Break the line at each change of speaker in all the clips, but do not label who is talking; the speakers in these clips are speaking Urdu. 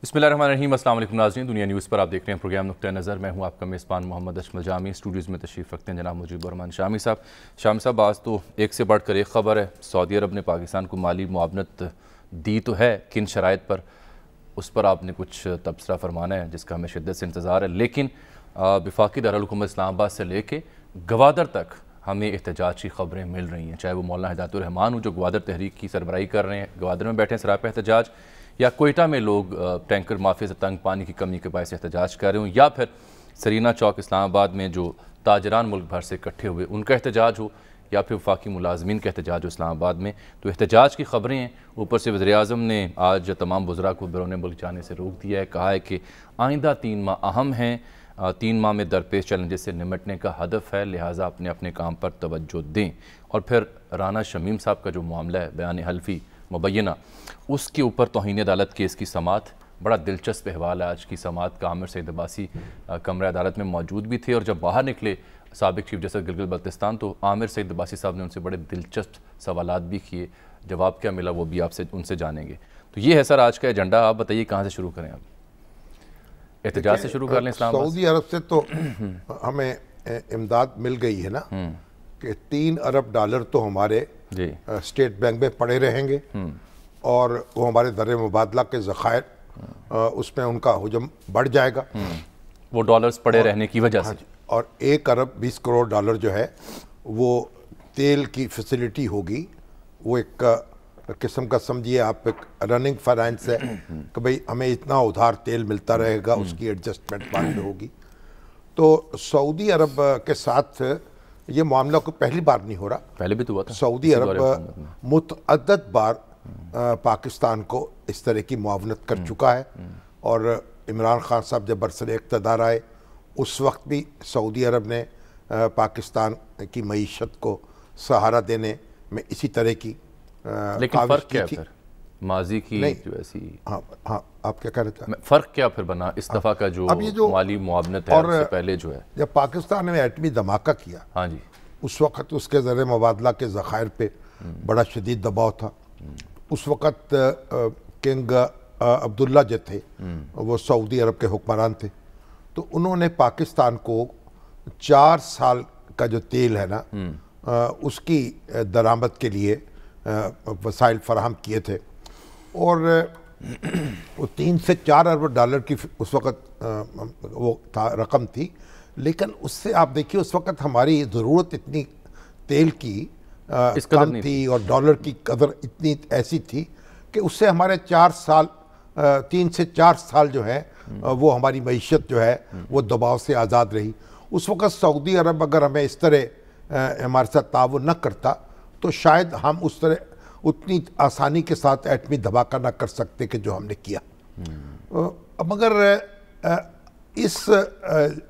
بسم اللہ الرحمن الرحیم۔ السلام علیکم ناظرین، دنیا نیوز پر آپ دیکھ رہے ہیں پروگرام نقطہ نظر۔ میں ہوں آپ کا میزبان محمد اشمل جامی۔ اسٹوڈیوز میں تشریف رکھتے ہیں جناب مجیب الرحمان شامی صاحب۔ شامی صاحب، آج تو ایک سے بڑھ کر ایک خبر ہے۔ سعودی عرب نے پاکستان کو مالی معاونت دی تو ہے، کن شرائط پر، اس پر آپ نے کچھ تبصرہ فرمانا ہے جس کا ہمیں شدت سے انتظار ہے۔ لیکن وفاقی دارالحکومت اسلام آباد سے لے کے گوادر تک ہمیں احتجاج کی خبریں مل رہی ہیں، چاہے وہ مولانا ہدایت الرحمان ہوں جو گوادر تحریک کی سربراہی کر رہے ہیں، گوادر میں بیٹھے ہیں سراپا احتجاج، یا کوئٹہ میں لوگ ٹینکر مافیا سے تنگ پانی کی کمی کے باعث احتجاج کر رہے ہوں، یا پھر سرینا چوک اسلام آباد میں جو تاجران ملک بھر سے اکٹھے ہوئے ان کا احتجاج ہو، یا پھر وفاقی ملازمین کا احتجاج ہو اسلام آباد میں، تو احتجاج کی خبریں ہیں۔ اوپر سے وزیر اعظم نے آج تمام وزراء کو بیرون ملک جانے سے روک دیا ہے، کہا ہے کہ آئندہ 3 ماہ اہم ہیں، 3 ماہ میں درپیش چیلنجز سے نمٹنے کا ہدف ہے، لہٰذا اپنے کام پر توجہ دیں۔ اور پھر رانا شمیم صاحب کا جو معاملہ ہے، بیان حلفی مبینہ، اس کے اوپر توہین عدالت کیس کی سماعت، بڑا دلچسپ احوال ہے آج کی سماعت کا۔ عامر سعید عباسی کمرہ عدالت میں موجود بھی تھے، اور جب باہر نکلے سابق چیف جسٹس گلگت بلتستان تو عامر سعید عباسی صاحب نے ان سے بڑے دلچسپ سوالات بھی کیے، جواب کیا ملا وہ بھی آپ سے ان سے جانیں گے۔ تو یہ ہے سر آج کا ایجنڈا۔ آپ بتائیے کہاں سے شروع کریں؟ آپ احتجاج سے شروع کر لیں؟ اسلام آباد
سعودی عرب سے تو ہمیں امداد مل گئی ہے نا کہ $3 ارب تو ہمارے اسٹیٹ بینک میں پڑے رہیں گے، اور وہ ہمارے در مبادلہ کے ذخائر اس میں ان کا حجم بڑھ جائے گا،
وہ ڈالرز پڑے رہنے کی وجہ سے۔
اور $1 ارب 20 کروڑ جو ہے وہ تیل کی فیسلٹی ہوگی۔ وہ ایک قسم کا سمجھیے آپ ایک رننگ فائنانس ہے کہ بھئی ہمیں اتنا ادھار تیل ملتا رہے گا، اس کی ایڈجسٹمنٹ بعد میں ہوگی۔ تو سعودی عرب کے ساتھ یہ معاملہ کو پہلی بار نہیں ہو رہا،
پہلے بھی تو ہوا تھا۔
سعودی عرب متعدد بار پاکستان کو اس طرح کی معاونت کر چکا ہے، اور عمران خان صاحب جب برسر اقتدار آئے اس وقت بھی سعودی عرب نے پاکستان کی معیشت کو سہارا دینے میں اسی طرح کی
لیکن فرق کیا پھر ماضی کی جو ایسی؟
ہاں آپ کیا کہہ رہے تھے؟
فرق کیا پھر بنا اس دفعہ کا جو مالی معاونت ہے اس سے پہلے جو ہے؟
جب پاکستان نے ایٹمی دھماکہ کیا،
ہاں جی،
اس وقت اس کے زر مبادلہ کے ذخائر پہ بڑا شدید دباؤ تھا۔ اس وقت کنگ عبداللہ جو تھے وہ سعودی عرب کے حکمران تھے، تو انہوں نے پاکستان کو 4 سال کا جو تیل ہے نا اس کی درآمد کے لیے وسائل فراہم کیے تھے، اور وہ $3 سے $4 ارب کی اس وقت وہ رقم تھی۔ لیکن اس سے آپ دیکھیے اس وقت ہماری ضرورت اتنی تیل کی کم تھی، اور ڈالر کی قدر اتنی ایسی تھی کہ اس سے ہمارے 3 سے 4 سال جو ہے وہ ہماری معیشت جو ہے وہ دباؤ سے آزاد رہی۔ اس وقت سعودی عرب اگر ہمیں اس طرح ہمارے ساتھ تعاون نہ کرتا تو شاید ہم اس طرح اتنی آسانی کے ساتھ ایٹمی دھماکہ نہ کر سکتے کہ جو ہم نے کیا۔ مگر اس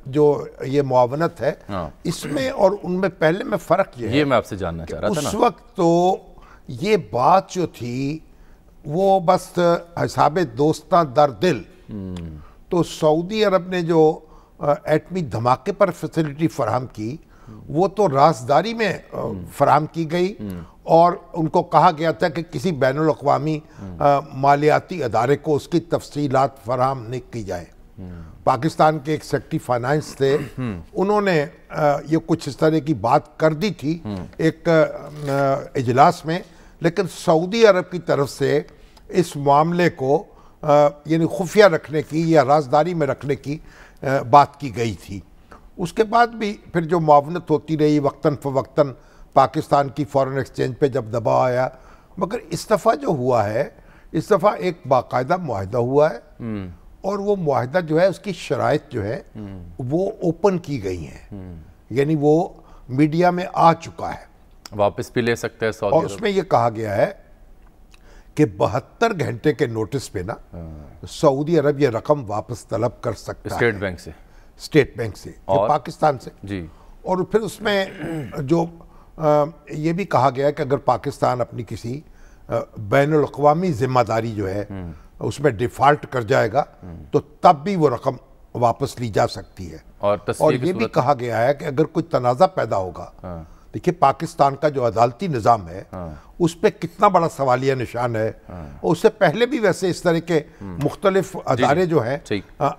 جو یہ معاونت ہے اس میں اور ان میں پہلے میں فرق یہ ہے،
یہ میں آپ سے جاننا چاہ رہا تھا نا،
اس وقت تو یہ بات جو تھی وہ بس حساب دوستاں در دل۔ تو سعودی عرب نے جو ایٹمی دھماکے پر فیسلٹی فراہم کی وہ تو رازداری میں فراہم کی گئی، اور ان کو کہا گیا تھا کہ کسی بین الاقوامی مالیاتی ادارے کو اس کی تفصیلات فراہم نہیں کی جائے۔ پاکستان کے ایک سیکرٹری فائنانس تھے، انہوں نے یہ کچھ اس طرح کی بات کر دی تھی ایک اجلاس میں، لیکن سعودی عرب کی طرف سے اس معاملے کو یعنی خفیہ رکھنے کی یا رازداری میں رکھنے کی بات کی گئی تھی۔ اس کے بعد بھی پھر جو معاونت ہوتی رہی وقتاً فوقتاً پاکستان کی فورن ایکسچینج پہ جب دباؤ آیا، مگر اس دفعہ جو ہوا ہے، اس دفعہ ایک باقاعدہ معاہدہ ہوا ہے، اور وہ معاہدہ جو ہے اس کی شرائط جو ہے وہ اوپن کی گئی ہیں، یعنی وہ میڈیا میں آ چکا ہے،
واپس بھی لے سکتے ہیں سعودی
اور
عرب۔
اس میں یہ کہا گیا ہے کہ 72 گھنٹے کے نوٹس پہ نا سعودی عرب یہ رقم واپس طلب کر سکتا ہے
اسٹیٹ بینک سے،
اسٹیٹ بینک سے، پاکستان سے
جی۔
اور پھر اس میں جو یہ بھی کہا گیا ہے کہ اگر پاکستان اپنی کسی بین الاقوامی ذمہ داری جو ہے اس میں ڈیفالٹ کر جائے گا تو تب بھی وہ رقم واپس لی جا سکتی ہے، اور یہ بھی کہا گیا ہے کہ اگر کوئی تنازع پیدا ہوگا دیکھیے پاکستان کا جو عدالتی نظام ہے اس پہ کتنا بڑا سوالیہ نشان ہے. اور اس سے پہلے بھی ویسے اس طرح کے مختلف ادارے جو ہیں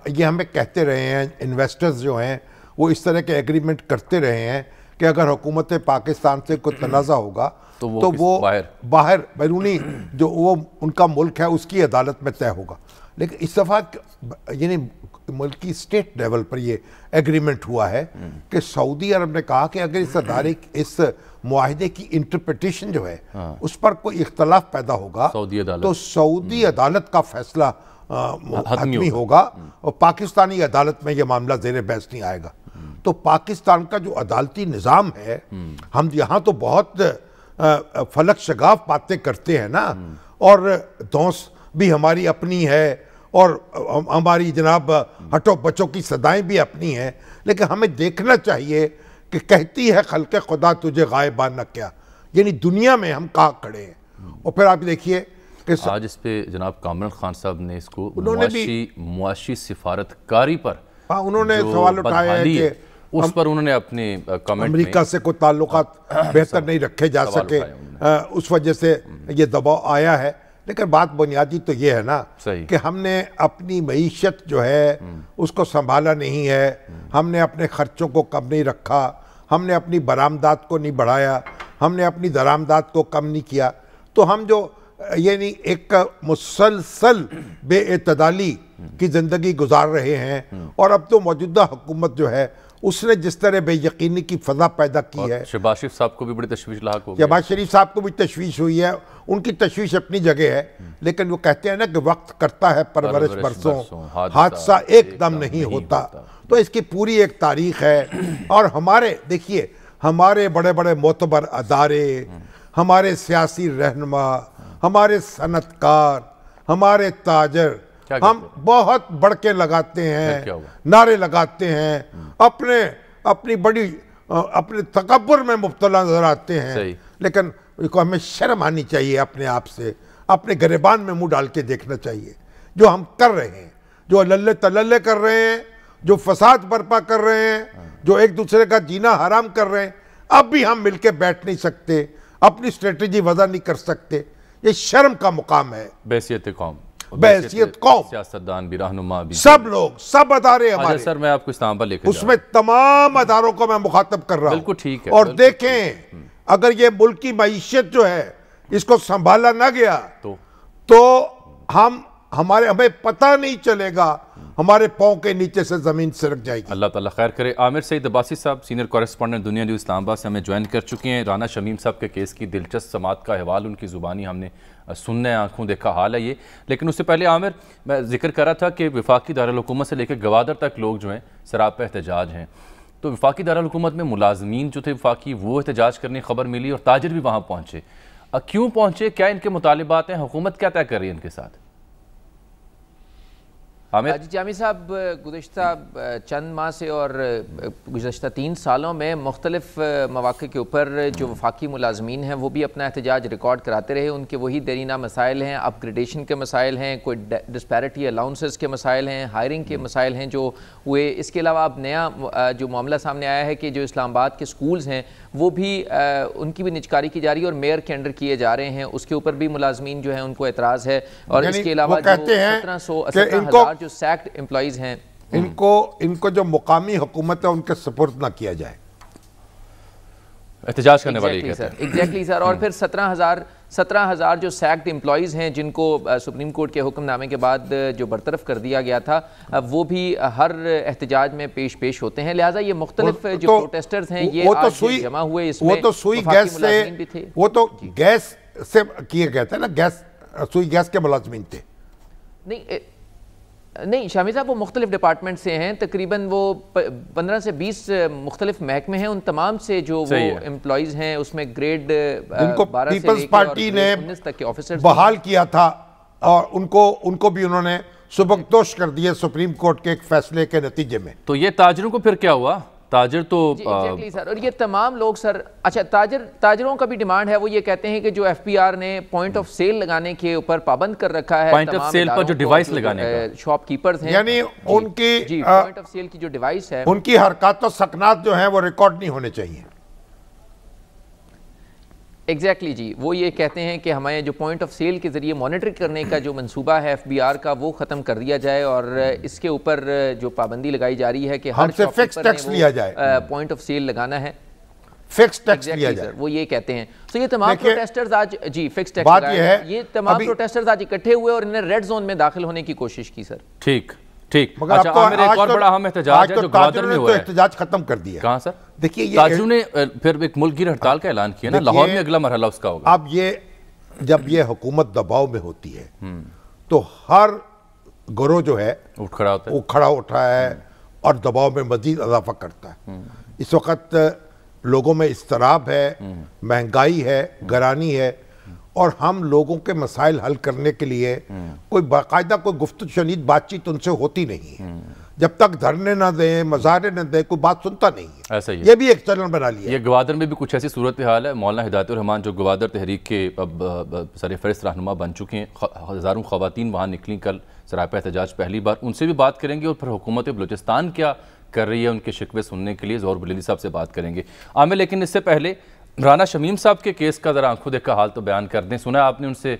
یہ ہمیں کہتے رہے ہیں, انویسٹرز جو ہیں وہ اس طرح کے ایگریمنٹ کرتے رہے ہیں کہ اگر حکومت پاکستان سے کوئی تنازع ہوگا تو وہ باہر بیرونی جو وہ ان کا ملک ہے اس کی عدالت میں طے ہوگا. لیکن اس دفعہ یعنی ملکی اسٹیٹ لیول پر یہ ایگریمنٹ ہوا ہے کہ سعودی عرب نے کہا کہ اگر اس ادارے اس معاہدے کی انٹرپریٹیشن جو ہے اس پر کوئی اختلاف پیدا ہوگا تو سعودی عدالت کا فیصلہ حتمی ہوگا اور پاکستانی عدالت میں یہ معاملہ زیر بحث نہیں آئے گا. تو پاکستان کا جو عدالتی نظام ہے, ہم یہاں تو بہت فلک شگاف باتیں کرتے ہیں نا, اور دوس بھی ہماری اپنی ہے اور ہماری جناب ہٹو بچوں کی صدائیں بھی اپنی ہیں, لیکن ہمیں دیکھنا چاہیے کہ کہتی ہے خلق خدا تجھے غائبان نہ کیا, یعنی دنیا میں ہم کہاں کھڑے ہیں. اور پھر آپ دیکھیے کہ
آج اس پہ جناب کامران خان صاحب نے اس کو معاشی سفارتکاری پر
انہوں نے سوال اٹھایا ہے کہ
اس پر انہوں نے اپنے کمنٹ
امریکہ سے کوئی تعلقات بہتر نہیں رکھے جا سکے, اس وجہ سے یہ دباؤ آیا ہے. لیکن بات بنیادی تو یہ ہے نا کہ ہم نے اپنی معیشت جو ہے اس کو سنبھالا نہیں ہے, ہم نے اپنے خرچوں کو کم نہیں رکھا, ہم نے اپنی برآمدات کو نہیں بڑھایا, ہم نے اپنی درآمدات کو کم نہیں کیا. تو ہم جو یعنی ایک مسلسل بے اعتدالی کی زندگی گزار رہے ہیں, اور اب تو موجودہ حکومت جو ہے اس نے جس طرح بے یقینی کی فضا پیدا کی ہے.
شہباز شریف صاحب کو بھی بڑی تشویش لاحق ہو گئی.
شہباز شریف صاحب کو بھی تشویش ہوئی ہے, ان کی تشویش اپنی جگہ ہے, لیکن وہ کہتے ہیں نا کہ وقت کرتا ہے پرورش برسوں, حادثہ ایک دم نہیں ہوتا. تو اس کی پوری ایک تاریخ ہے. اور ہمارے دیکھیے ہمارے بڑے بڑے معتبر ادارے, ہمارے سیاسی رہنما, ہمارے صنعت کار, ہمارے تاجر, ہم بہت بڑکے لگاتے ہیں, نعرے لگاتے ہیں, اپنی بڑی اپنے تکبر میں مبتلا نظر آتے ہیں, لیکن ہمیں شرم آنی چاہیے اپنے آپ سے, اپنے گریبان میں منہ ڈال کے دیکھنا چاہیے جو ہم کر رہے ہیں, جو للے تللے کر رہے ہیں, جو فساد برپا کر رہے ہیں, جو ایک دوسرے کا جینا حرام کر رہے ہیں. اب بھی ہم مل کے بیٹھ نہیں سکتے, اپنی اسٹریٹجی وضع نہیں کر سکتے. یہ شرم کا مقام ہے.
بحیثیت قوم,
بحیثیت قوم,
سیاستدان بھی, رہنما بھی,
سب لوگ, سب ادارے ہمارے.
سر میں آپ کو اسلام آباد لے کے
اس میں تمام اداروں کو میں مخاطب کر رہا ہوں.
بالکل ٹھیک ہے.
اور دیکھیں اگر یہ ملک کی معیشت جو ہے اس کو سنبھالا نہ گیا تو ہمیں پتہ نہیں چلے گا, ہمارے پاؤں کے نیچے سے زمین سرک جائے گی.
اللہ تعالیٰ خیر کرے. عامر سعید عباسی صاحب سینئر کورسپونڈنٹ دنیا نیوز اسلام آباد سے ہمیں جوائن کر چکے ہیں. رانا شمیم صاحب کے کیس کی دلچسپ سماعت کا احوال ان کی زبانی ہم نے سننے آنکھوں دیکھا حال ہے یہ. لیکن اس سے پہلے عامر میں ذکر کر رہا تھا کہ وفاقی دارالحکومت سے لے کے گوادر تک لوگ جو ہیں سراپا احتجاج ہیں. تو وفاقی دارالحکومت میں ملازمین جو تھے وفاقی وہ احتجاج کرنے خبر ملی اور تاجر بھی وہاں پہنچے. کیوں پہنچے, کیا ان کے مطالبات ہیں, حکومت کیا طے کر رہی ہے ان کے ساتھ؟
جی جامی صاحب, گزشتہ چند ماہ سے اور گزشتہ 3 سالوں میں مختلف مواقع کے اوپر جو وفاقی ملازمین ہیں وہ بھی اپنا احتجاج ریکارڈ کراتے رہے. ان کے وہی دیرینہ مسائل ہیں, اپ گریڈیشن کے مسائل ہیں, کوئی ڈسپیرٹی الاؤنسز کے مسائل ہیں, ہائرنگ کے مسائل ہیں جو ہوئے. اس کے علاوہ اب نیا جو معاملہ سامنے آیا ہے کہ جو اسلام آباد کے سکولز ہیں وہ بھی ان کی بھی نجکاری کی جا رہی ہے اور میئر کے انڈر کیے جا رہے ہیں. اس کے اوپر بھی ملازمین جو ہیں ان کو اعتراض ہے. اور اس کے علاوہ جو 17,000 جو سیکٹ امپلائیز ہیں
ان کو جو مقامی حکومت ہے ان کے سپورٹ نہ کیا جائے.
احتجاج کرنے والے کہتے ہیں.
ایگزیکٹلی سر. اور پھر 17,000 جو سیکٹ امپلائیز ہیں جن کو سپریم کورٹ کے حکم نامے کے بعد جو برطرف کر دیا گیا تھا وہ بھی ہر احتجاج میں پیش ہوتے ہیں. لہٰذا یہ مختلف جو پروٹیسٹرز ہیں یہ آج جمع ہوئے. اس میں
وہ تو سوئی گیس سے, وہ تو گیس سے کیے گئے تھے نا, گیس سوئی گیس کے ملازمین تھے.
نہیں شامی صاحب, وہ مختلف ڈپارٹمنٹ سے ہیں, تقریباً وہ 15 سے 20 مختلف محکمے ہیں. ان تمام سے جو وہ امپلائیز ہیں اس میں گریڈ 12 سے
پیپلز پارٹی نے
19 تک کے آفیسرز
بحال کیا تھا اور ان کو بھی انہوں نے سبکدوش کر دیے سپریم کورٹ کے ایک فیصلے کے نتیجے میں.
تو یہ تاجروں کو پھر کیا ہوا؟ تاجر تو
سر, اور یہ تمام لوگ سر, اچھا تاجروں کا بھی ڈیمانڈ ہے. وہ یہ کہتے ہیں کہ جو ایف پی آر نے پوائنٹ آف سیل لگانے کے اوپر پابند کر رکھا ہے,
پوائنٹ آف سیل پر جو ڈیوائس لگانے کا,
شاپ کیپرز ہیں,
یعنی ان کی
پوائنٹ آف سیل کی جو ڈیوائس ہے
ان کی حرکات و سکنات جو ہیں وہ ریکارڈ نہیں ہونے چاہیے.
ایگزیکٹلی جی، وہ یہ کہتے ہیں کہ ہمیں جو پوائنٹ آف سیل کے ذریعے مانیٹر کرنے کا جو منصوبہ ہے FBR کا وہ ختم کر دیا جائے اور اس کے اوپر جو پابندی لگائی جا رہی ہے کہ ہر
سے فکس ٹیکس لیا جائے،
پوائنٹ آف سیل لگانا ہے،
فکس ٹیکس لیا جائے،
وہ یہ کہتے ہیں. تو یہ تمام پروٹیسٹرز آج جی فکس ٹیکس
بات یہ ہے،
یہ تمام پروٹیسٹرز آج اکٹھے ہوئے اور انہیں ریڈ زون میں داخل ہونے کی کوشش کی. سر
ٹھیک ٹھیک.
مگر
اچھا عامر، ایک اور بڑا اہم احتجاج ہے جو گوادر میں ہوا ہے.
احتجاج ختم کر دیا.
کہاں سر؟
دیکھیے یہ
تاجروں نے پھر ایک ملک گیر ہڑتال کا اعلان کیا نا، لاہور میں اگلا مرحلہ اس کا ہوگا.
اب یہ جب یہ حکومت دباؤ میں ہوتی ہے تو ہر گروہ جو ہے
اٹھ کھڑا ہوتا ہے،
وہ کھڑا اٹھا ہے اور دباؤ میں مزید اضافہ کرتا ہے. اس وقت لوگوں میں اضطراب ہے، مہنگائی ہے، گرانی ہے، اور ہم لوگوں کے مسائل حل کرنے کے لیے کوئی باقاعدہ کوئی گفتگو شنید بات چیت ان سے ہوتی نہیں ہے. جب تک دھرنے نہ دیں، مظاہرے نہ دیں، کوئی بات سنتا نہیں ہے.
ایسا ہی
یہ بھی ایک چلن بنا لیا.
یہ گوادر میں بھی کچھ ایسی صورتحال ہے. مولانا ہدایت الرحمان جو گوادر تحریک کے اب سرفہرست رہنما بن چکے ہیں، ہزاروں خواتین وہاں نکلیں کل سراپا احتجاج پہلی بار، ان سے بھی بات کریں گے اور پھر حکومت بلوچستان کیا کر رہی ہے ان کے شکوے سننے کے لیے ظہور بلیلی صاحب سے بات کریں گے. عامر لیکن اس سے پہلے رانا شمیم صاحب کے کیس کا ذرا آنکھوں دیکھ کا حال تو بیان کر دیں. سنا آپ نے ان سے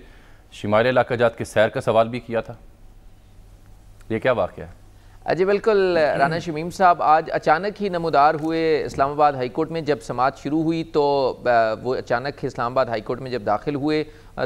شمالی علاقہ جات کے سیر کا سوال بھی کیا تھا، یہ کیا واقعہ ہے؟
جی بالکل. رانا شمیم صاحب آج اچانک ہی نمودار ہوئے اسلام آباد ہائی کورٹ میں. جب سماعت شروع ہوئی تو وہ اچانک اسلام آباد ہائی کورٹ میں جب داخل ہوئے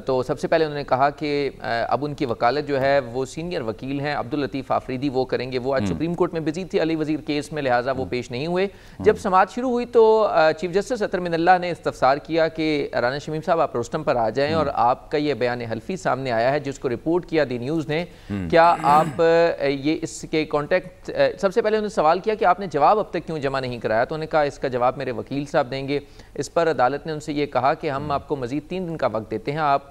تو سب سے پہلے انہوں نے کہا کہ اب ان کی وکالت جو ہے وہ سینئر وکیل ہیں عبداللطیف آفریدی وہ کریں گے. وہ آج سپریم کورٹ میں بزی تھی علی وزیر کیس میں، لہٰذا وہ پیش نہیں ہوئے. جب سماعت شروع ہوئی تو چیف جسٹس اطہر من اللہ نے استفسار کیا کہ رانا شمیم صاحب آپ روسٹم پر آ جائیں اور آپ کا یہ بیان حلفی سامنے آیا ہے جس کو رپورٹ کیا دی نیوز نے، کیا آپ یہ اس کے کانٹیکٹ، سب سے پہلے انہوں نے سوال کیا کہ آپ نے جواب اب تک کیوں جمع نہیں کرایا، تو انہوں نے کہا اس کا جواب میرے وکیل صاحب دیں گے. اس پر عدالت نے ان سے یہ کہا کہ ہم آپ کو مزید 3 دن کا وقت دیتے ہیں، آپ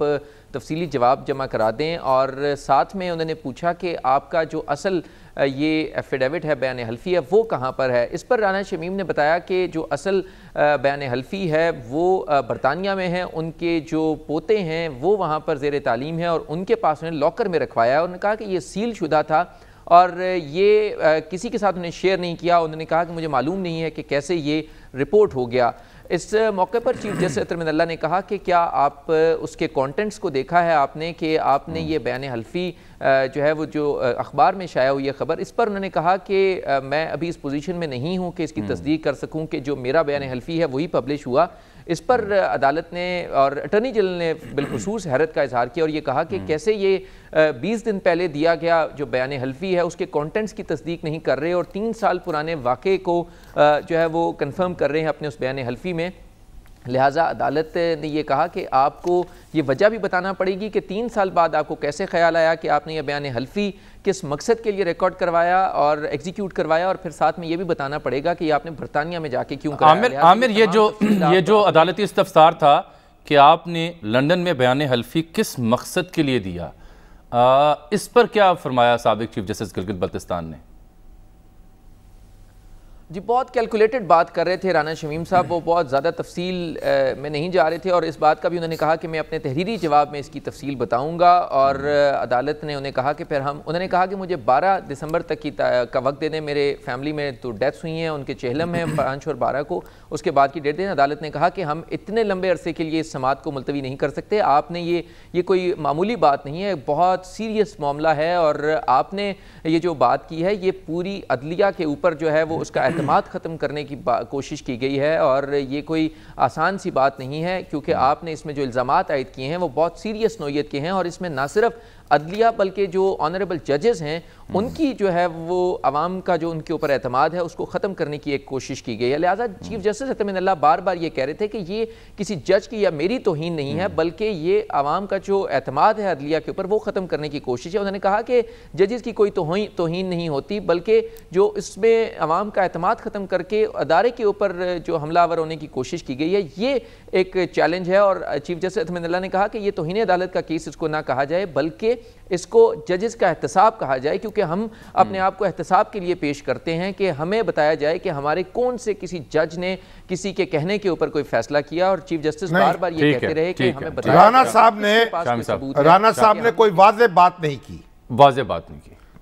تفصیلی جواب جمع کرا دیں. اور ساتھ میں انہوں نے پوچھا کہ آپ کا جو اصل یہ ایفیڈیوٹ ہے، بیان حلفی ہے، وہ کہاں پر ہے. اس پر رانا شمیم نے بتایا کہ جو اصل بیان حلفی ہے وہ برطانیہ میں ہے، ان کے جو پوتے ہیں وہ وہاں پر زیر تعلیم ہیں اور ان کے پاس انہیں لاکر میں رکھوایا ہے. انہوں نے کہا کہ یہ سیل شدہ تھا اور یہ کسی کے ساتھ انہیں شیئر نہیں کیا. انہوں نے کہا کہ مجھے معلوم نہیں ہے کہ کیسے یہ رپورٹ ہو گیا. اس موقع پر چیف جسٹس اطہر من اللہ نے کہا کہ کیا آپ اس کے کانٹینٹس کو دیکھا ہے آپ نے کہ آپ نے یہ بیان حلفی جو ہے وہ جو اخبار میں شائع ہوئی ہے خبر، اس پر انہوں نے کہا کہ میں ابھی اس پوزیشن میں نہیں ہوں کہ اس کی تصدیق کر سکوں کہ جو میرا بیان حلفی ہے وہی پبلش ہوا. اس پر عدالت نے اور اٹارنی جنرل نے بالخصوص حیرت کا اظہار کیا اور یہ کہا کہ کیسے یہ 20 دن پہلے دیا گیا جو بیان حلفی ہے اس کے کانٹینٹس کی تصدیق نہیں کر رہے اور 3 سال پرانے واقعے کو جو ہے وہ کنفرم کر رہے ہیں اپنے اس بیان حلفی میں. لہٰذا عدالت نے یہ کہا کہ آپ کو یہ وجہ بھی بتانا پڑے گی کہ 3 سال بعد آپ کو کیسے خیال آیا کہ آپ نے یہ بیان حلفی کس مقصد کے لیے ریکارڈ کروایا اور ایگزیکیوٹ کروایا، اور پھر ساتھ میں یہ بھی بتانا پڑے گا کہ یہ آپ نے برطانیہ میں جا کے کیوں کرایا.
عامر یہ جو عدالتی استفسار تھا کہ آپ نے لندن میں بیان حلفی کس مقصد کے لیے دیا، اس پر کیا فرمایا سابق چیف جسٹس گلگت بلتستان نے؟
جی بہت کیلکولیٹڈ بات کر رہے تھے رانا شمیم صاحب، وہ بہت زیادہ تفصیل میں نہیں جا رہے تھے اور اس بات کا بھی انہوں نے کہا کہ میں اپنے تحریری جواب میں اس کی تفصیل بتاؤں گا. اور عدالت نے انہیں کہا کہ پھر انہوں نے کہا کہ مجھے 12 دسمبر تک کا وقت دے دیں. میرے فیملی میں تو ڈیتھس ہوئی ہیں، ان کے چہلم ہیں 5 اور 12 کو، اس کے بعد کی ڈیٹ دیں. عدالت نے کہا کہ ہم اتنے لمبے عرصے کے لیے اس سماعت کو ملتوی نہیں کر سکتے. آپ نے یہ کوئی معمولی بات نہیں ہے، بہت سیریس معاملہ ہے اور آپ نے یہ جو بات کی ہے یہ پوری عدلیہ کے اوپر جو ہے وہ اس کا اعتماد ختم کرنے کی کوشش کی گئی ہے اور یہ کوئی آسان سی بات نہیں ہے کیونکہ آپ نے اس میں جو الزامات عائد کیے ہیں وہ بہت سیریس نوعیت کے ہیں اور اس میں نہ صرف عدلیہ بلکہ جو آنریبل ججز ہیں ان کی جو ہے وہ عوام کا جو ان کے اوپر اعتماد ہے اس کو ختم کرنے کی ایک کوشش کی گئی ہے. لہٰذا چیف جسٹس اطہر من اللہ بار بار یہ کہہ رہے تھے کہ یہ کسی جج کی یا میری توہین نہیں ہے بلکہ یہ عوام کا جو اعتماد ہے عدلیہ کے اوپر وہ ختم کرنے کی کوشش ہے. انہوں نے کہا کہ ججز کی کوئی توہین نہیں ہوتی بلکہ جو اس میں عوام کا اعتماد ختم کر کے ادارے کے اوپر جو حملہ آور ہونے کی کوشش کی گئی ہے یہ ایک چیلنج ہے. اور چیف جسٹس اطہر من اللہ نے کہا کہ یہ توہین عدالت کا کیس اس کو نہ کہا جائے بلکہ اس کو ججز کا احتساب کہا جائے کیونکہ ہم اپنے آپ کو احتساب کے لیے پیش کرتے ہیں کہ ہمیں بتایا جائے کہ ہمارے کون سے کسی جج نے کسی کے کہنے کے اوپر کوئی فیصلہ کیا. اور چیف جسٹس بار بار یہ کہتے رہے کہ ہمیں بتایا
رانا صاحب نے کوئی واضح بات نہیں کی.
واضح بات نہیں کی.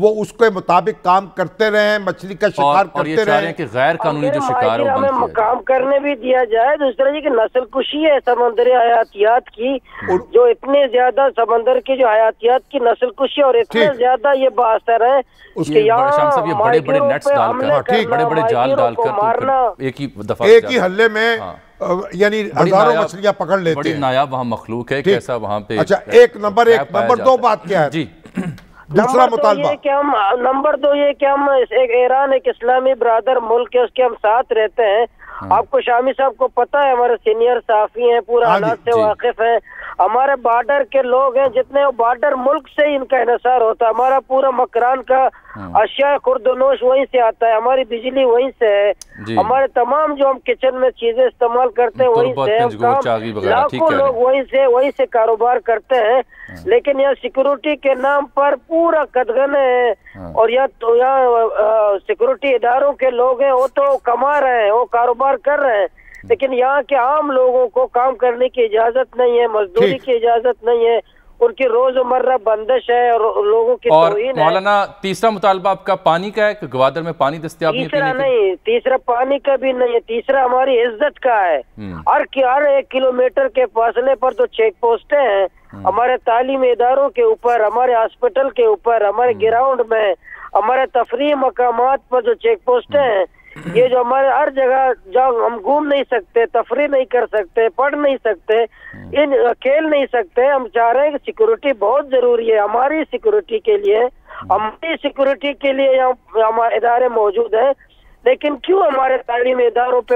وہ اس کے مطابق کام کرتے رہیں, مچھلی کا شکار کرتے رہیں.
کہ غیر قانونی جو شکار ہے
ہمیں مقام کرنے بھی دیا جائے. دوسرا یہ کہ نسل کشی ہے سمندری حیاتیات کی, جو اتنے زیادہ سمندر کی جو حیاتیات کی نسل کشی اور اتنے زیادہ یہ باثر ہے کہ یہاں
بڑے بڑے نیٹس ڈال کر, بڑے بڑے جال ڈال کر
مارنا,
ایک ہی دفعہ
ایک ہی حلے میں یعنی ہزاروں مچھلیاں پکڑ لیتے ہیں.
بڑی نایاب وہاں مخلوق ہے, کیسا وہاں پہ.
اچھا, ایک نمبر دو بات کیا ہے
جی
دوسرا مطالبہ؟
نمبر دو یہ کہ ہم ایران ایک اسلامی برادر ملک ہے, اس کے ہم ساتھ رہتے ہیں. آپ کو شامی صاحب کو پتہ ہے, ہمارے سینئر صحافی ہیں, پورا حالات سے واقف ہیں. ہمارے بارڈر کے لوگ ہیں جتنے بارڈر ملک سے ان کا انحصار ہوتا ہے. ہمارا پورا مکران کا اشیاء خوردنوش وہیں سے آتا ہے, ہماری بجلی وہیں سے ہے, ہمارے تمام جو ہم کچن میں چیزیں استعمال کرتے ہیں وہیں سے ہے, لاکھوں لوگ وہیں سے کاروبار کرتے ہیں. لیکن یہاں سیکورٹی کے نام پر پورا قدغن ہے, اور یہاں سیکورٹی اداروں کے لوگ ہیں, وہ تو کما رہے ہیں, وہ کاروبار کر رہے ہیں, لیکن یہاں کے عام لوگوں کو کام کرنے کی اجازت نہیں ہے, مزدوری کی اجازت نہیں ہے, ان کی روزمرہ بندش ہے اور لوگوں کی توہین ہے.
مولانا تیسرا مطالبہ آپ کا پانی کا ہے کہ گوادر میں پانی دستیاب نہیں؟
تیسرا نہیں, تیسرا پانی کا بھی نہیں ہے, تیسرا ہماری عزت کا ہے. ہر 1 کلومیٹر کے فاصلے پر تو چیک پوسٹیں ہیں, ہمارے تعلیمی اداروں کے اوپر, ہمارے ہاسپٹل کے اوپر, ہمارے گراؤنڈ میں, ہمارے تفریح مقامات پر جو چیک پوسٹیں ہیں, یہ جو ہمارے ہر جگہ جہاں ہم گھوم نہیں سکتے, تفریح نہیں کر سکتے, پڑھ نہیں سکتے, کھیل نہیں سکتے. ہم چاہ رہے ہیں کہ سیکورٹی بہت ضروری ہے ہماری سیکورٹی کے لیے, ہماری سیکورٹی کے لیے ہمارے ادارے موجود ہیں. لیکن کیوں ہمارے تعلیمی اداروں پہ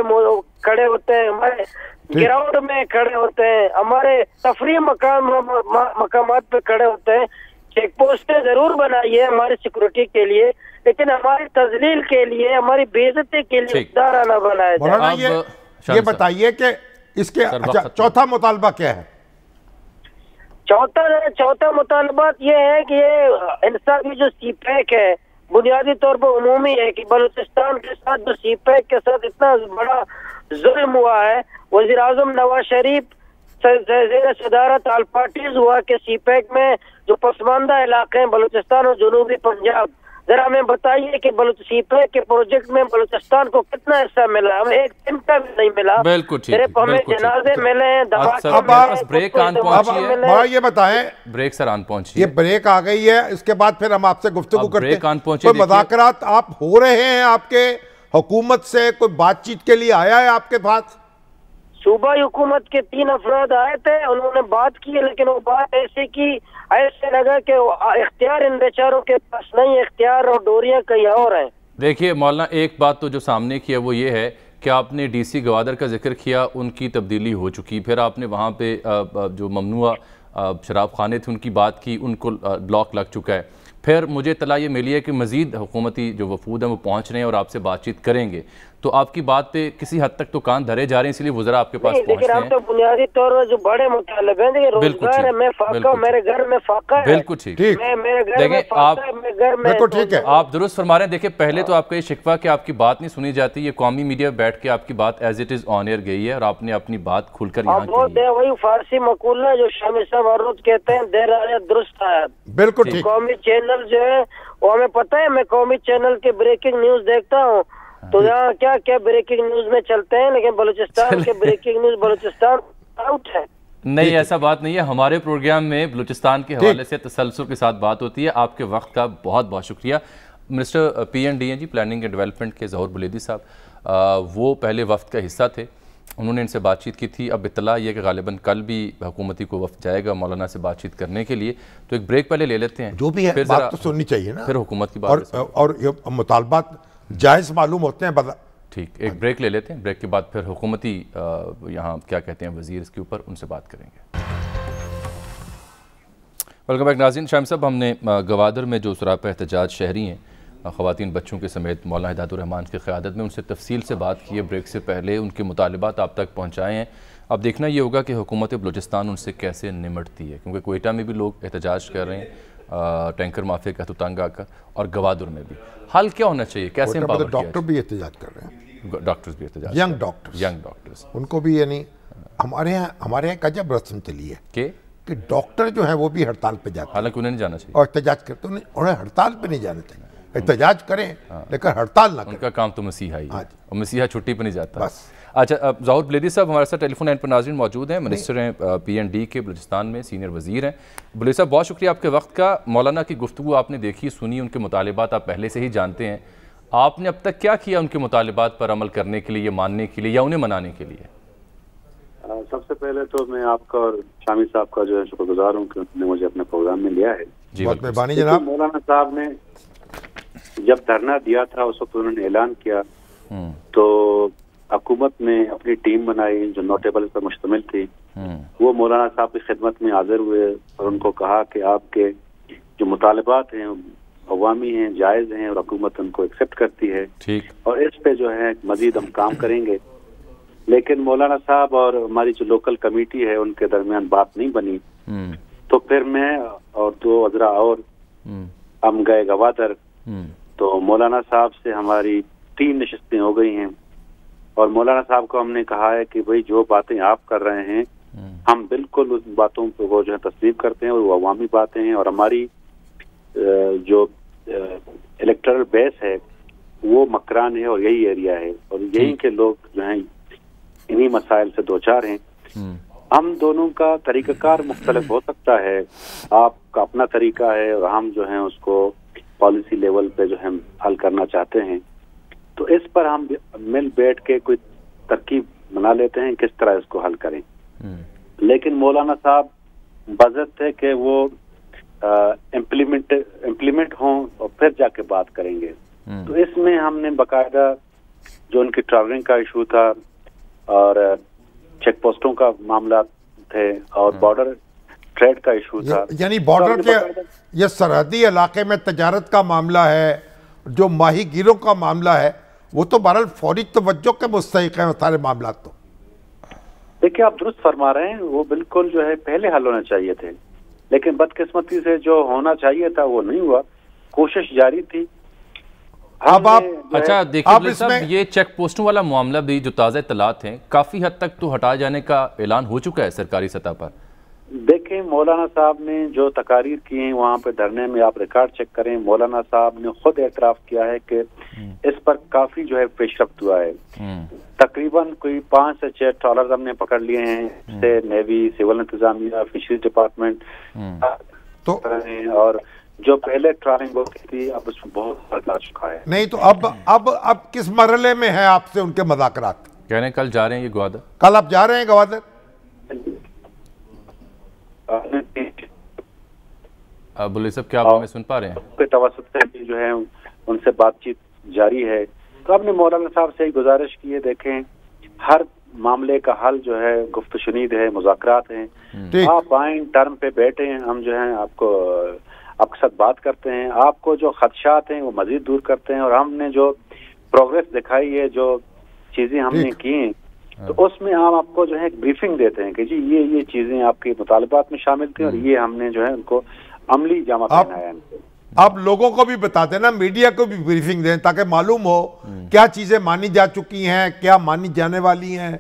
کھڑے ہوتے ہیں, ہمارے گراؤنڈ میں کھڑے ہوتے ہیں, ہمارے تفریح مقامات پہ کھڑے ہوتے ہیں. چیک پوسٹیں ضرور بنائیے ہماری سیکورٹی کے لیے, لیکن ہماری تذلیل کے لیے, ہماری بے عزتی کے لیے ادارہ نہ بنایا جائے.
مولانا یہ بتائیے کہ اس کے چوتھا مطالبہ کیا ہے؟
چوتھا مطالبہ یہ ہے کہ یہ انصافی جو سی پیک ہے بنیادی طور پر عمومی ہے کہ بلوچستان کے ساتھ جو سی پیک کے ساتھ اتنا بڑا ظلم ہوا ہے. وزیر اعظم نواز شریف زیر صدارت آل پارٹیز ہوا کہ سی پیک میں جو پسماندہ علاقے ہیں بلوچستان اور جنوبی پنجاب, ذرا ہمیں بتائیے کہ سی پیک کے پروجیکٹ میں بلوچستان کو کتنا حصہ ملا؟ ہمیں ایک دن کا بھی نہیں ملا.
بالکل
صرف ہمیں جنازے ملے ہیں,
بریک آن پہنچی.
یہ بتائیں,
بریک سر آن پہنچی,
یہ بریک آ گئی ہے, اس کے بعد پھر ہم آپ سے گفتگو کرتے ہیں. کوئی مذاکرات آپ ہو رہے ہیں آپ کے حکومت سے, کوئی بات چیت کے لیے آیا ہے آپ کے پاس؟
صوبائی حکومت کے 3 افراد آئے تھے, انہوں نے بات کی, لیکن وہ بات ایسے لگا کہ اختیار ان بیچاروں کے پاس نہیں, اختیار اور ڈوریاں کہیں اور ہیں.
دیکھیے مولانا, ایک بات تو جو سامنے کی ہے وہ یہ ہے کہ آپ نے ڈی سی گوادر کا ذکر کیا, ان کی تبدیلی ہو چکی, پھر آپ نے وہاں پہ جو ممنوع شراب خانے تھے ان کی بات کی, ان کو بلاک لگ چکا ہے. پھر مجھے اطلاع یہ ملی ہے کہ مزید حکومتی جو وفود ہیں وہ پہنچ رہے ہیں اور آپ سے بات چیت کریں گے, تو آپ کی بات پہ کسی حد تک تو کان دھرے جا رہے ہیں, اس لیے وزراء آپ کے پاس پہنچتے ہیں.
لیکن ہم تو بنیادی طور پر جو بڑے مطالبے ہیں, دیکھیں روزگار ہے, میں فاقہ ہوں, میرے گھر میں فاقہ ہے.
بالکل ٹھیک,
میرے گھر میں فاقہ ہے, میرے گھر میں
ٹھیک ہے,
آپ درست فرما رہے ہیں. دیکھیں پہلے تو آپ کا یہ شکوہ کہ آپ کی بات نہیں سنی جاتی, یہ قومی میڈیا بیٹھ کے آپ کی بات as it is on air گئی ہے اور آپ نے اپنی بات کھل کر یہاں کی ہے.
وہی فارسی مقولہ جو شامی صاحب ہر روز کہتے ہیں, دیر آیا درست آیا.
بالکل ٹھیک.
قومی چینل جو ہے وہ ہمیں پتہ ہے, میں قومی چینل کے بریکنگ نیوز دیکھتا ہوں, تو یہاں کیا کیا بریکنگ نیوز میں چلتے ہیں, لیکن بلوچستان کے بریکنگ نیوز بلوچستان آؤٹ ہے.
نہیں, ایسا بات نہیں ہے. ہمارے پروگرام میں بلوچستان کے حوالے سے تسلسل کے ساتھ بات ہوتی ہے. آپ کے وقت کا بہت بہت شکریہ. منسٹر پی این ڈی ہیں جی, پلاننگ اینڈ ڈیولپمنٹ کے ظہور بلیدی صاحب, وہ پہلے وفد کا حصہ تھے, انہوں نے ان سے بات چیت کی تھی. اب اطلاع یہ کہ غالباً کل بھی حکومتی کو وفد جائے گا مولانا سے بات چیت کرنے کے لیے, تو ایک بریک پہلے لے لیتے ہیں.
جو بھی ہے بات تو سننی چاہیے نا,
پھر حکومت کی بات,
اور یہ مطالبات جائز معلوم ہوتے ہیں.
ٹھیک, ایک بریک لے لیتے ہیں, بریک کے بعد پھر حکومتی یہاں کیا کہتے ہیں وزیر اس کے اوپر, ان سے بات کریں گے. ویلکم بیک ناظرین. شاہم صاحب, ہم نے گوادر میں جو سراپا احتجاج شہری ہیں, خواتین بچوں کے سمیت مولانا ہدایت الرحمان کی قیادت میں, ان سے تفصیل سے بات کی ہے. بریک سے پہلے ان کے مطالبات آپ تک پہنچائے ہیں. اب دیکھنا یہ ہوگا کہ حکومت بلوچستان ان سے کیسے نمٹتی ہے, کیونکہ کوئٹہ میں بھی لوگ احتجاج کر رہے ہیں ٹینکر مافیا کا تنگ آ کر, اور گوادر میں بھی. حل کیا ہونا چاہیے, کیسے امپاور کیا؟
ڈاکٹر بھی احتجاج کر رہے ہیں,
ڈاکٹرز بھی احتجاج,
ینگ ڈاکٹرز,
ان
کو بھی, یعنی ہمارے یہاں عجب رسم چلی ہے
کہ
کہ ڈاکٹر جو ہیں وہ بھی ہڑتال پہ جاتے ہیں،
حالانکہ انہیں نہیں جانا چاہیے
اور احتجاج کرتے ہیں، انہیں ہڑتال پہ نہیں جانا چاہیے، احتجاج کریں لیکن ہڑتال نہ
ان
کریں.
کا کام تو مسیحا ہی ہے اور مسیحا چھٹی پہ نہیں جاتا.
بس.
اچھا ظہور بلیدی صاحب ہمارے ساتھ ٹیلی فون لائن پر ناظرین موجود ہیں، منسٹر ہیں PND کے بلوچستان میں، سینئر وزیر ہیں. بلیدی صاحب بہت شکریہ آپ کے وقت کا. مولانا کی گفتگو آپ نے دیکھی سنی، ان کے مطالبات آپ پہلے سے ہی جانتے ہیں. آپ نے اب تک کیا کیا ان کے مطالبات پر عمل کرنے کے لیے، ماننے کے لیے یا انہیں منانے کے لیے؟
سب سے پہلے تو میں آپ کا اور شامی صاحب کا جو ہے شکر گزار ہوں کہ انہوں نے مجھے اپنے پروگرام میں لیا ہے.
بہت مہربانی جناب.
مولانا صاحب نے جب دھرنا دیا تھا اس وقت انہوں نے اعلان کیا تو حکومت نے اپنی ٹیم بنائی جو نوٹیبل پر مشتمل تھی. وہ مولانا صاحب کی خدمت میں حاضر ہوئے اور ان کو کہا کہ آپ کے جو مطالبات ہیں عوامی ہیں، جائز ہیں اور حکومت ان کو ایکسیپٹ کرتی ہے اور اس پہ جو ہے مزید ہم کام کریں گے. لیکن مولانا صاحب اور ہماری جو لوکل کمیٹی ہے ان کے درمیان بات نہیں بنی. تو پھر میں اور 2 عذرا اور ہم گئے گوادر. تو مولانا صاحب سے ہماری 3 نشستیں ہو گئی ہیں اور مولانا صاحب کو ہم نے کہا ہے کہ بھئی جو باتیں آپ کر رہے ہیں ہم بالکل اس باتوں کو وہ جو ہے تسلیم کرتے ہیں اور وہ عوامی باتیں ہیں اور ہماری جو الیکٹرل بیس ہے وہ مکران ہے اور یہی ایریا ہے اور یہی کے لوگ جو ہیں انہی مسائل سے دوچار ہیں. ہم دونوں کا طریقہ کار مختلف ہو سکتا ہے، آپ کا اپنا طریقہ ہے اور ہم جو ہیں اس کو پالیسی لیول پہ جو ہم حل کرنا چاہتے ہیں. تو اس پر ہم مل بیٹھ کے کوئی ترکیب بنا لیتے ہیں کس طرح اس کو حل کریں. لیکن مولانا صاحب بضد ہے کہ وہ امپلیمنٹ ہوں اور پھر جا کے بات کریں گے. تو اس میں ہم نے باقاعدہ جو ان کی ٹریولنگ کا ایشو تھا اور چیک پوسٹوں کا معاملہ تھے اور بارڈر ٹریڈ کا ایشو تھا،
یعنی بارڈر کے یہ سرحدی علاقے میں تجارت کا معاملہ ہے، جو ماہی گیروں کا معاملہ ہے، وہ تو بہرحال فوری توجہ کے مستحق ہیں سارے معاملات. تو
دیکھیں آپ درست فرما رہے ہیں، وہ بالکل جو ہے پہلے حل ہونے چاہیے تھے لیکن بدقسمتی سے جو ہونا چاہیے تھا وہ نہیں ہوا. کوشش جاری تھی.
اب آپ
اچھا دیکھیے صاحب یہ چیک پوسٹوں والا معاملہ بھی جو تازہ اطلاعات ہیں کافی حد تک تو ہٹا جانے کا اعلان ہو چکا ہے سرکاری سطح پر.
دیکھیں مولانا صاحب نے جو تقاریر کی ہیں وہاں پہ دھرنے میں آپ ریکارڈ چیک کریں، مولانا صاحب نے خود اعتراف کیا ہے کہ اس پر کافی جو ہے پیش رفت ہوا ہے. تقریباً کوئی 5 سے 6 ٹرالرز ہم نے پکڑ لیے ہیں، سے نیوی، سول انتظامیہ، فشریز ڈپارٹمنٹ اور جو پہلے ٹرالنگ ہوتی تھی اب اس میں بہت فرق آ چکا ہے.
نہیں تو اب کس مرحلے میں ہے آپ سے ان کے مذاکرات؟
کہہ رہے ہیں کل جا رہے ہیں یہ گوادر.
کل آپ جا رہے ہیں گوادر؟
بولے صاحب کیا آپ ہمیں سن پا رہے ہیں؟
کے توسط سے جو ہے ان سے بات چیت جاری ہے. تو آپ نے مولانا صاحب سے گزارش کی ہے، دیکھیں ہر معاملے کا حل جو ہے گفت و شنید ہے، مذاکرات ہیں. آپ آئیں ٹرم پہ بیٹھیں، ہم جو ہیں آپ کے ساتھ بات کرتے ہیں، آپ کو جو خدشات ہیں وہ مزید دور کرتے ہیں اور ہم نے جو پروگریس دکھائی ہے، جو چیزیں ہم نے کی ہیں تو اس میں ہم آپ کو جو ہے ایک بریفنگ دیتے ہیں کہ جی یہ چیزیں آپ کے مطالبات میں شامل تھیں اور یہ ہم نے جو ہے ان کو عملی جامہ پہنایا.
آپ لوگوں کو بھی بتا دیں نا، میڈیا کو بھی بریفنگ دیں تاکہ معلوم ہو کیا چیزیں مانی جا چکی ہیں، کیا مانی جانے والی ہیں،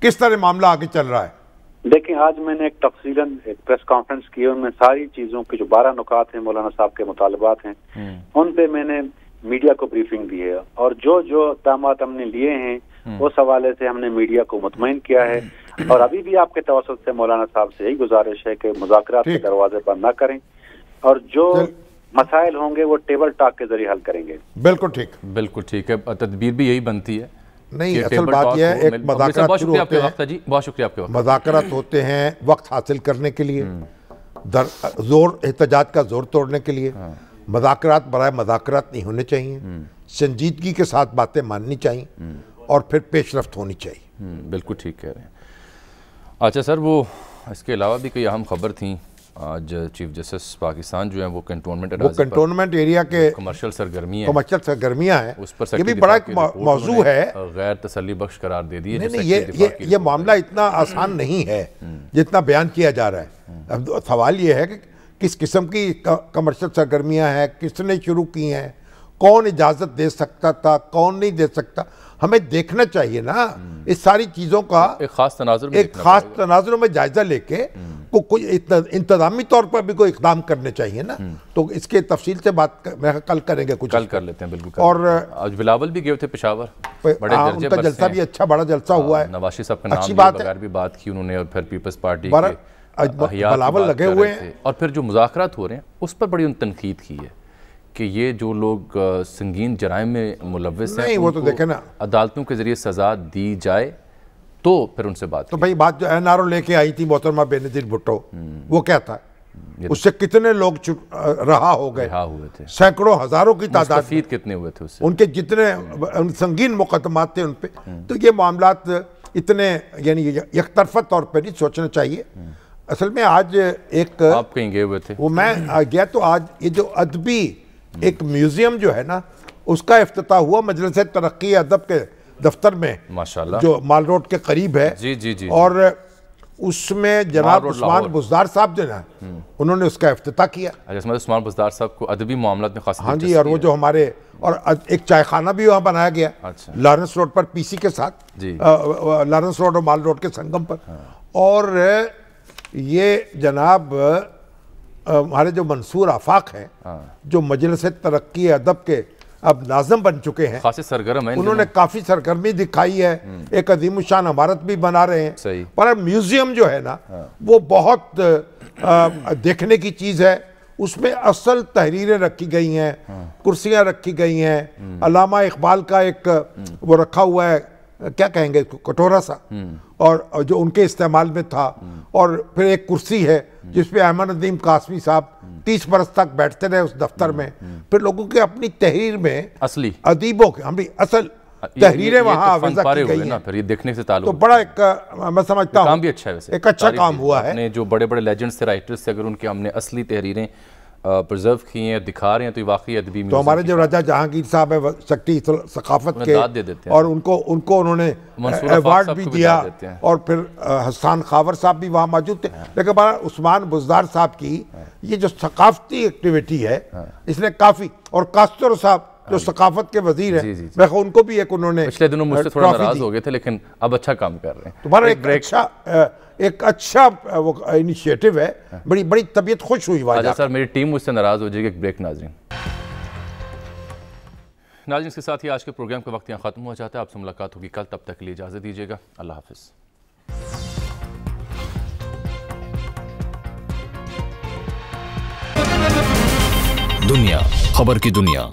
کس طرح معاملہ آگے چل رہا ہے.
دیکھیں آج میں نے ایک تفصیلاً ایک پریس کانفرنس کی، ان میں ساری چیزوں کے جو 12 نکات ہیں مولانا صاحب کے مطالبات ہیں ان پہ میں نے میڈیا کو بریفنگ دی ہے اور جو اقدامات ہم نے لیے ہیں اس حوالے سے ہم نے میڈیا کو مطمئن کیا ہے. اور ابھی بھی آپ کے توسط سے مولانا صاحب سے یہی گزارش ہے کہ مذاکرات کے دروازے بند نہ کریں اور جو مسائل ہوں گے وہ ٹیبل ٹاک کے ذریعے حل کریں گے.
بالکل ٹھیک ہے، تدبیر بھی یہی بنتی ہے.
نہیں اصل بات یہ ہے ایک مذاکرات شروع ہوتے ہیں،
بہت شکریہ آپ کے وقت.
مذاکرات ہوتے ہیں وقت حاصل کرنے کے لیے، احتجاج کا زور توڑنے کے لیے. مذاکرات برائے مذاکرات نہیں ہونے چاہیے، سنجیدگی کے ساتھ باتیں ماننی چاہیے اور پھر پیش رفت ہونی چاہیے.
بالکل ٹھیک کہہ رہے ہیں. اچھا سر، وہ اس کے علاوہ بھی کئی اہم خبر تھیں. آج چیف جسٹس پاکستان جو ہیں وہ کنٹونمنٹ
ایریا کے
کمرشل سرگرمیاں
ہیں،
اس پر
یہ بھی بڑا ایک موضوع ہے،
غیر تسلی بخش قرار دے دی ہے.
یہ معاملہ اتنا آسان نہیں ہے جتنا بیان کیا جا رہا ہے. اب سوال یہ ہے کہ کس قسم کی کمرشل سرگرمیاں ہیں، کس نے شروع کی ہیں، کون اجازت دے سکتا تھا، کون نہیں دے سکتا. ہمیں دیکھنا چاہیے نا اس ساری چیزوں کا،
ایک خاص تناظر
میں جائزہ لے کے کو کوئی انتظامی طور پر بھی کوئی اقدام کرنے چاہیے نا. تو اس کے تفصیل سے بات کل کریں گے کچھ.
کل کر لیتے ہیں بالکل.
اور
آج بلاول بھی گئے تھے پشاور, بڑے
ان کا جلسہ بھی اچھا بڑا جلسہ ہوا ہے.
نواز شریف صاحب کا نام بغیر بھی بات کی انہوں نے, اور پھر پیپلز پارٹی کے
بلاول لگے ہوئے ہیں.
اور پھر جو مذاکرات ہو رہے ہیں اس پر بڑی تنقید کی ہے کہ یہ جو لوگ سنگین جرائم میں ملوث ہیں
وہ تو دیکھیں نا,
عدالتوں کے ذریعے سزا دی جائے تو پھر ان سے بات.
تو بھائی بات جو این آر او لے کے آئی تھی محترمہ بینظیر بھٹو, وہ کیا تھا, اس سے کتنے لوگ رہا ہو گئے, سینکڑوں ہزاروں کی تعداد,
مستفید کتنے ہوئے تھے اس سے,
ان کے جتنے سنگین مقدمات تھے ان پہ. تو یہ معاملات اتنے یعنی یک طرفہ طور پہ نہیں سوچنا چاہیے. اصل میں آج ایک
آپ کہیں گئے ہوئے تھے,
وہ میں گیا تو آج یہ جو ادبی ایک میوزیم جو ہے نا اس کا افتتاح ہوا مجلس ترقی ادب کے دفتر میں,
ماشاءاللہ,
جو مال روڈ کے قریب ہے.
جی.
اور اس میں جناب عثمان بزدار صاحب جو نا انہوں نے اس کا افتتاح کیا.
عثمان بزدار صاحب کو ادبی معاملات میں خاص.
ہاں جی, اور وہ جو ہمارے, اور ایک چائے خانہ بھی وہاں بنایا گیا لارنس روڈ پر پی سی کے ساتھ, لارنس روڈ اور مال روڈ کے سنگم پر. اور یہ جناب ہمارے جو منصور آفاق ہیں جو مجلس ترقی ادب کے اب ناظم بن چکے ہیں,
خاصی سرگرم ہیں,
انہوں نے کافی سرگرمی دکھائی ہے. ایک عظیم الشان عمارت بھی بنا رہے ہیں. پر میوزیم جو ہے نا وہ بہت دیکھنے کی چیز ہے. اس میں اصل تحریریں رکھی گئی ہیں, کرسیاں رکھی گئی ہیں, علامہ اقبال کا ایک وہ رکھا ہوا ہے, کیا کہیں گے, کٹورا سا, اور جو ان کے استعمال میں تھا. اور پھر ایک کرسی ہے جس پہ احمد ندیم قاسمی صاحب 30 برس تک بیٹھتے رہے اس دفتر میں. پھر لوگوں کے اپنی تحریر میں
اصلی
ادیبوں کے ہمیں اصل تحریریں وہاں وضع کی گئی ہیں.
پھر یہ دیکھنے سے تعلق,
تو بڑا ایک میں سمجھتا ہوں
کام بھی اچھا ہے, ویسے
ایک اچھا کام ہوا ہے.
جو بڑے بڑے لیجنڈز تھے, رائٹرز تھے, اگر ان کے ہم نے اصلی تحریریں پرزرو کی ہیں, دکھا رہے ہیں, تو یہ واقعی ادبی.
تو ہمارے جو رجا جہانگیر صاحب ہے سیکٹری ثقافت کے, اور ان کو انہوں نے ایوارڈ بھی دیا, اور پھر حسان خاور صاحب بھی وہاں موجود تھے. لیکن عثمان بزدار صاحب کی یہ جو ثقافتی ایکٹیویٹی ہے اس نے کافی, اور کاستر صاحب جو ثقافت کے وزیر ہیں, میں ان کو بھی ایک انہوں نے
پچھلے دنوں مجھ سے تھوڑا ناراض ہو گئے تھے, لیکن اب اچھا کام کر رہے ہیں.
تمہارا ایک اچھا وہ انیشیٹو ہے, بڑی طبیعت خوش ہوئی.
آجا سر, میری ٹیم مجھ سے ناراض ہو جائے گی. ایک بریک ناظرین. اس کے ساتھ ہی آج کے پروگرام کا وقت یہاں ختم ہو جاتا ہے. آپ سے ملاقات ہوگی کل, تب تک کے لیے اجازت دیجیے گا. اللہ حافظ.
دنیا خبر کی دنیا